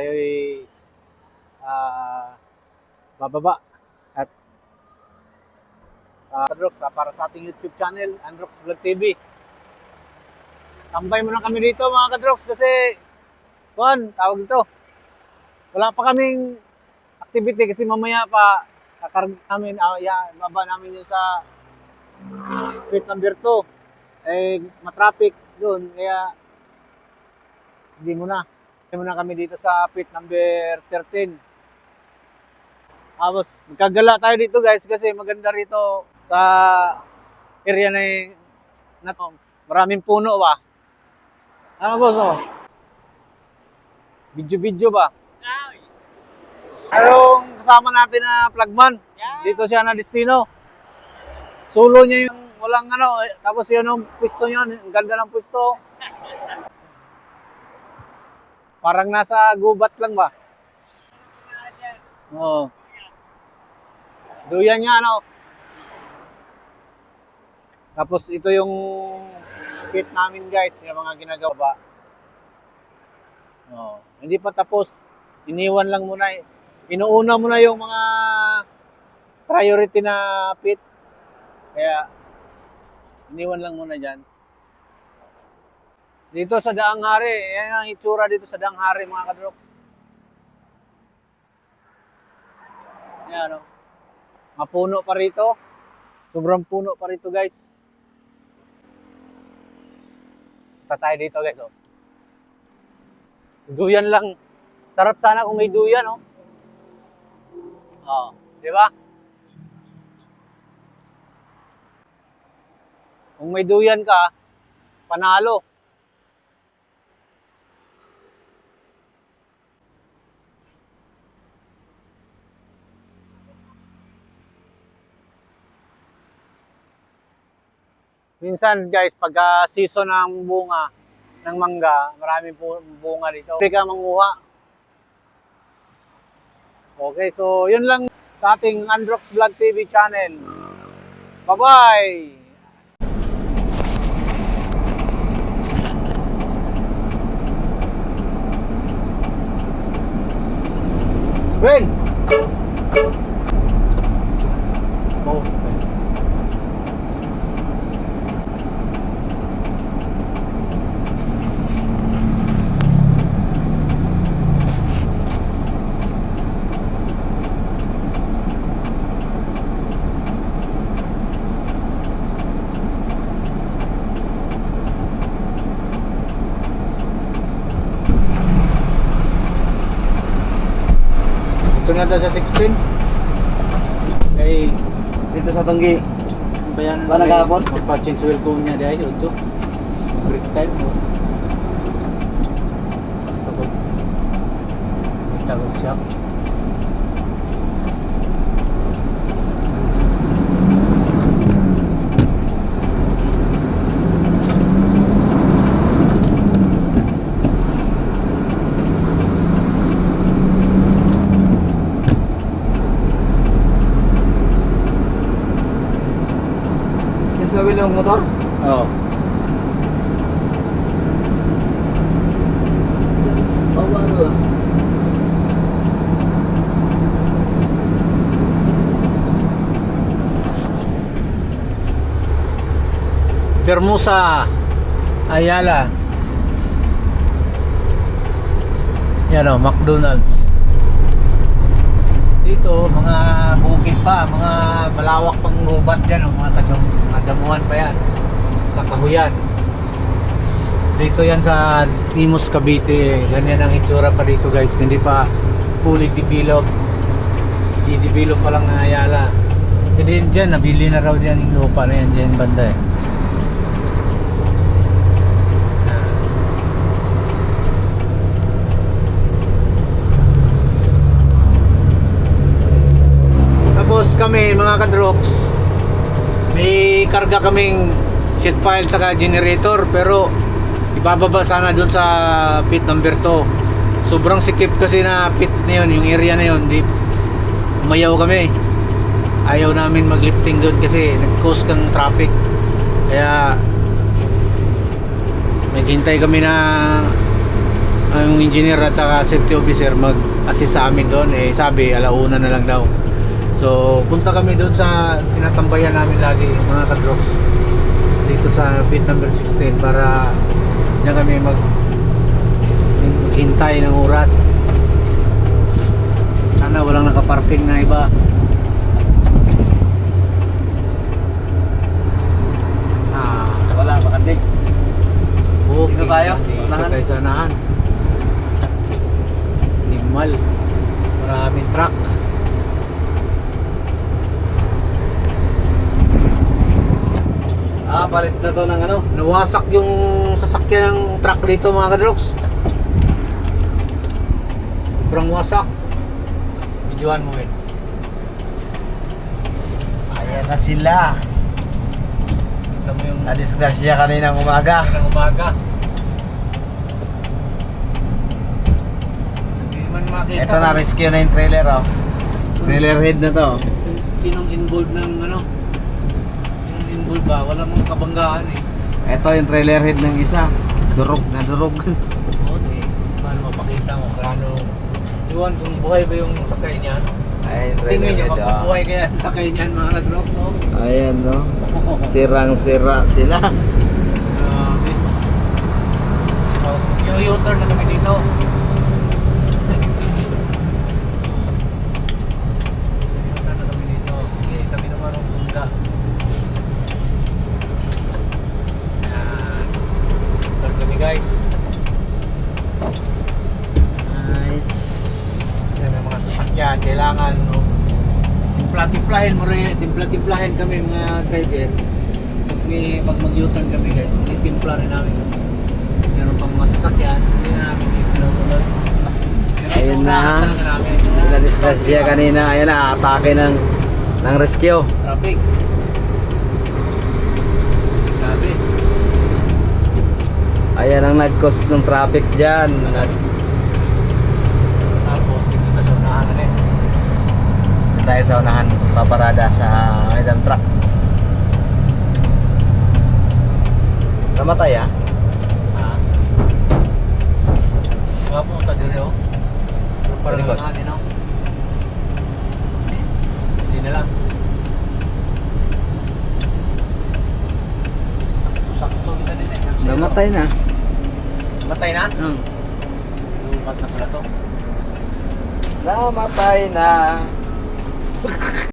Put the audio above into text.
Tayo'y bababa at Androx para sa ating YouTube channel, Androx Vlog TV. Tambay muna kami dito mga Kadrox kasi tawag ito. Wala pa kaming activity kasi mamaya pa kakarga namin, baba namin yun sa pit number 2. Matraffic doon kaya hindi muna kami dito sa pit number 13. Tapos magkagala tayo dito guys kasi maganda rito sa area na to. Maraming puno ba? Ano boss oh? Video ba? Yung kasama natin na flagman. Dito siya na destino. Solo niya yung walang tapos yun yung pwesto niya, ang ganda ng pwesto. Parang nasa gubat lang ba? Oo. Duyan niya Tapos ito yung pit namin guys, yung mga ginagawa. Hindi pa tapos. Iniwan lang muna. Inuuna muna yung mga priority na pit. Kaya iniwan lang muna dyan. Dito sa Daang Hari, yan ang itsura dito sa Daang Hari mga Kadrox. Yan mapuno pa rito. Sobrang puno pa rito guys. Punta tayo dito guys Duyan lang. Sarap sana kung may duyan di ba? Kung may duyan ka, panalo. Minsan guys, pagka season ng bunga ng mangga, maraming bunga dito. Pwede ka manguha. Okay, so yun lang sa ating Androx Vlog TV channel. Bye-bye! When? Oh. Ito na sa 16. Dito sa Tanggi. Bayan Ba nagahapon? Magpa-change oil ko niya dahil ito. Break time Tagog siya. Sa wheel ng motor? Oo. Bawal. Permusa Ayala. Yan McDonald's. Dito, mga bukid pa, mga malawak pang gubat dyan, mga damuhan pa yan, kakahuyan. Dito yan sa Imus, Cavite, ganyan ang itsura pa dito guys, hindi pa fully developed. I-develop pa lang na Ayala. Hindi dyan, nabili na raw dyan yung lupa na yan dyan banda Tapos kami mga Kadrox, may karga kaming sheet pile saka generator pero ibababa sana dun sa pit number 2. Sobrang sikip kasi na pit na yun, yung area na yun. Umayaw kami. Ayaw namin maglifting dun kasi nag-cause kang traffic. Kaya naghintay kami na yung engineer at saka safety officer mag-assist sa amin doon. Eh sabi, alauna na lang daw. So punta kami doon sa tinatambayan namin lagi, mga kadrops. Dito sa bit number 16 para diyan kami maghintay ng oras. Sana walang nakaparking na iba. Wala, makandi. Okay. Dito tayo? Dito Unahan? tayo sa unahan. Nimal. Maraming truck. Palit na to ng ano. Nawasak yung sasakyan ng truck dito, mga kadroks. Sobrang wasak. Videoan mo, eh. Ayan na sila. Kita mo yung Na-disgrasya kaninang umaga. ng umaga. Hindi man makita. Ito na, rescue na yung trailer, oh. Trailer head na to. Sinong involved ng ano? Sinong involved ba? Wala mong kabanggaan, eh. Ito yung trailer head ng isa. Durog na durog. Oo, eh. Paano mapakita mo? Paano? Iwan kung buhay ba yung sakay niya, no? Ayan, Tingin nyo, oh. mapabuhay kaya ang sakay niyan, mga kadrops, no? Ayan, no. Sirang-sira sila. Grabe. Tapos mag-u-turn na kami dito. U-turn na kami dito. Okay, kami naman ang bunda. Ayan. U-turn kami, guys. Nice. Kasi may mga sasakyan, kailangan, no? Timpla-timplahin mo rin, timpla-timplahin kami mga driver. Pag mag-U-turn kami, guys, titimpla rin namin. Meron pang mga sasakyan, hindi na namin i-tuloy. Ayun na. Na-disgrasya kanina. Ayan na, atake ng rescue. Traffic. Grabe. Ayan ang nag-cause ng traffic dyan. Tapos, dito na sa unahan ulit. Dito tayo sa unahan, paparada sa Medan Truck. Namatay, ah. Ha? Mga pumunta din, oh. Parang Very good. nga din, oh. Hindi na lang. Sakto kita din, eh. Namatay na. Matay na? Hmm. Lumat na pala to. Namatay na.